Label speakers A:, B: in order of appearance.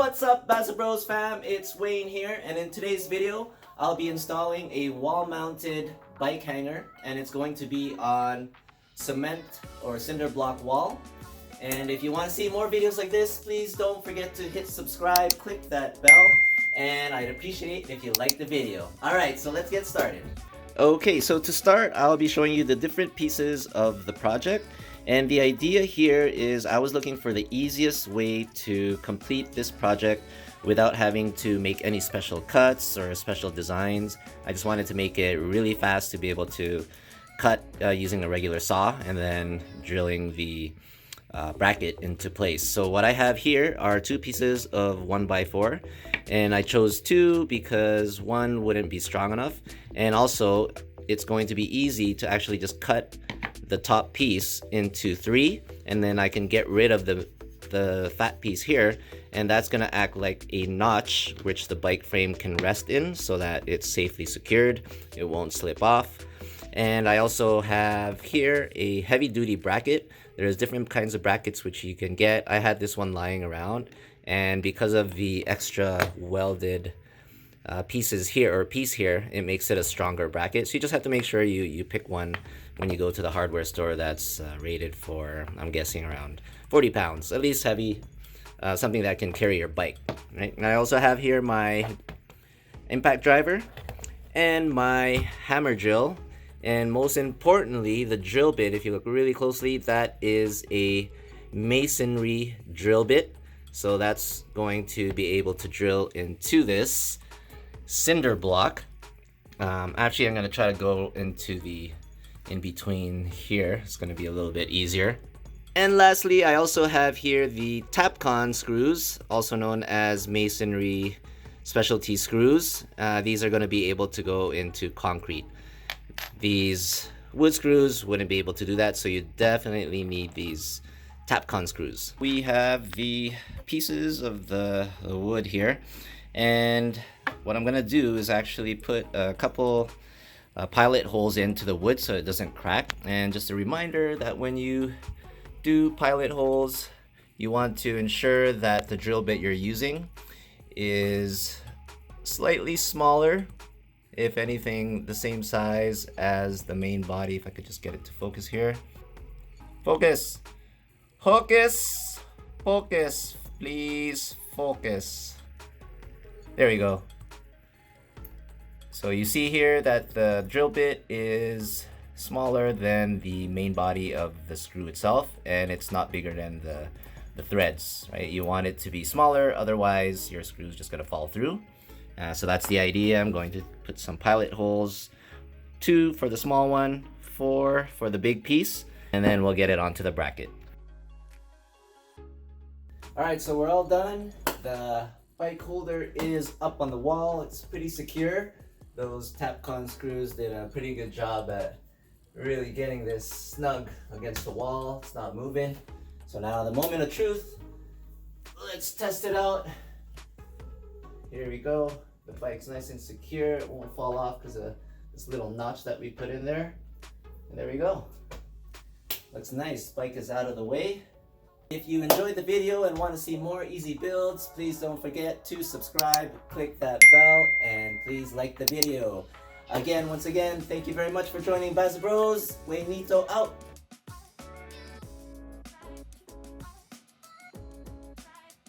A: What's up, Baza Bros fam? It's Wayne here, and in today's video, I'll be installing a wall-mounted bike hanger, and it's going to be on cement or cinder block wall. And if you want to see more videos like this, please don't forget to hit subscribe, click that bell, and I'd appreciate it if you like the video. Alright, so let's get started. Okay, so to start, I'll be showing you the different pieces of the project. And the idea here is I was looking for the easiest way to complete this project without having to make any special cuts or special designs. I just wanted to make it really fast to be able to cut using a regular saw and then drilling the bracket into place. So what I have here are two pieces of 1x4, and I chose two because one wouldn't be strong enough, and also it's going to be easy to actually just cut the top piece into three, and then I can get rid of the fat piece here, and that's gonna act like a notch which the bike frame can rest in so that it's safely secured, it won't slip off. And I also have here a heavy-duty bracket. There's different kinds of brackets which you can get. I had this one lying around, and because of the extra welded piece here, it makes it a stronger bracket. So you just have to make sure you pick one when you go to the hardware store that's rated for, I'm guessing, around 40 pounds, at least heavy, something that can carry your bike, right? And I also have here my impact driver and my hammer drill, and most importantly, the drill bit. If you look really closely, that is a masonry drill bit. So that's going to be able to drill into this cinder block. Actually, I'm going to try to go into the in between here. It's going to be a little bit easier. And lastly, I also have here the Tapcon screws, also known as masonry specialty screws. These are going to be able to go into concrete. These wood screws wouldn't be able to do that, so you definitely need these Tapcon screws. We have the pieces of the wood here, and what I'm going to do is actually put a couple pilot holes into the wood so it doesn't crack. And just a reminder that when you do pilot holes, you want to ensure that the drill bit you're using is slightly smaller, if anything the same size as the main body. If I could just get it to focus here. Focus! Focus! Focus! Please focus. There we go. So you see here that the drill bit is smaller than the main body of the screw itself, and it's not bigger than the threads, right? You want it to be smaller, otherwise your screw is just gonna fall through. So that's the idea. I'm going to put some pilot holes, 2 for the small one, 4 for the big piece, and then we'll get it onto the bracket. Alright, so we're all done. The bike holder is up on the wall. It's pretty secure. Those Tapcon screws did a pretty good job at really getting this snug against the wall. It's not moving. So now the moment of truth. Let's test it out. Here we go. The bike's nice and secure. It won't fall off because of this little notch that we put in there. And there we go. Looks nice. Bike is out of the way. If you enjoyed the video and want to see more easy builds, please don't forget to subscribe, click that bell, and please like the video. Once again, thank you very much for joining Baza Bros. Waynito out.